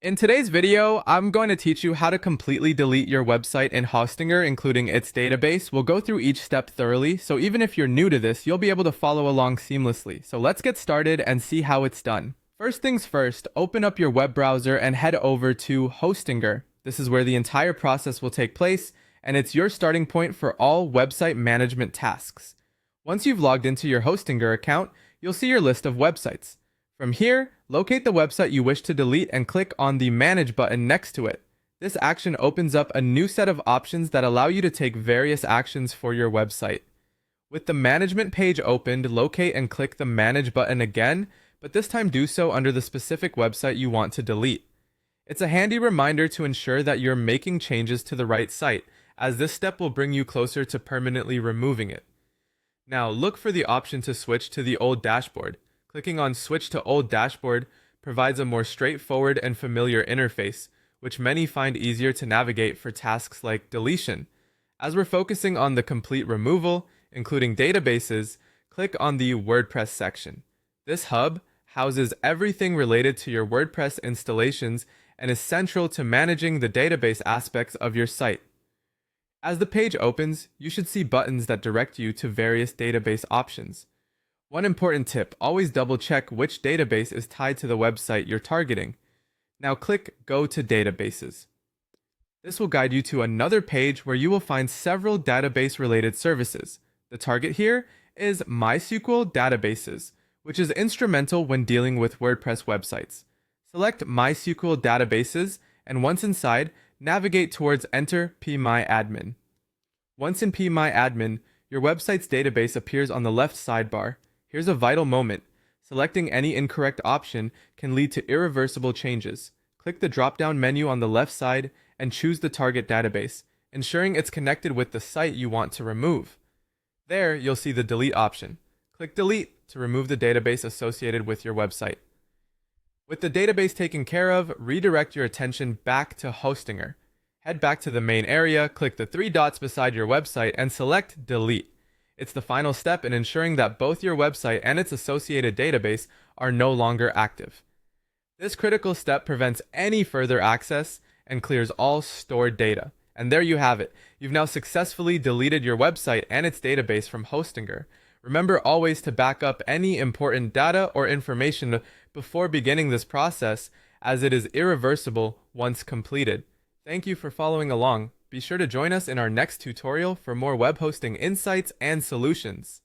In today's video, I'm going to teach you how to completely delete your website in Hostinger, including its database. We'll go through each step thoroughly, so even if you're new to this, you'll be able to follow along seamlessly. So let's get started and see how it's done. First things first, open up your web browser and head over to Hostinger. This is where the entire process will take place, and it's your starting point for all website management tasks. Once you've logged into your Hostinger account, you'll see your list of websites. From here, locate the website you wish to delete and click on the Manage button next to it. This action opens up a new set of options that allow you to take various actions for your website. With the management page opened, locate and click the Manage button again, but this time do so under the specific website you want to delete. It's a handy reminder to ensure that you're making changes to the right site, as this step will bring you closer to permanently removing it. Now, look for the option to switch to the old dashboard. Clicking on Switch to Old Dashboard provides a more straightforward and familiar interface, which many find easier to navigate for tasks like deletion. As we're focusing on the complete removal, including databases, click on the WordPress section. This hub houses everything related to your WordPress installations and is central to managing the database aspects of your site. As the page opens, you should see buttons that direct you to various database options. One important tip, always double check which database is tied to the website you're targeting. Now click Go to Databases. This will guide you to another page where you will find several database related services. The target here is MySQL Databases, which is instrumental when dealing with WordPress websites. Select MySQL Databases, and once inside, navigate towards Enter PMyAdmin. Once in PMyAdmin, your website's database appears on the left sidebar. Here's a vital moment. Selecting any incorrect option can lead to irreversible changes. Click the drop-down menu on the left side and choose the target database, ensuring it's connected with the site you want to remove. There, you'll see the Delete option. Click Delete to remove the database associated with your website. With the database taken care of, redirect your attention back to Hostinger. Head back to the main area, click the three dots beside your website, and select Delete. It's the final step in ensuring that both your website and its associated database are no longer active. This critical step prevents any further access and clears all stored data. And there you have it. You've now successfully deleted your website and its database from Hostinger. Remember always to back up any important data or information before beginning this process, as it is irreversible once completed. Thank you for following along. Be sure to join us in our next tutorial for more web hosting insights and solutions.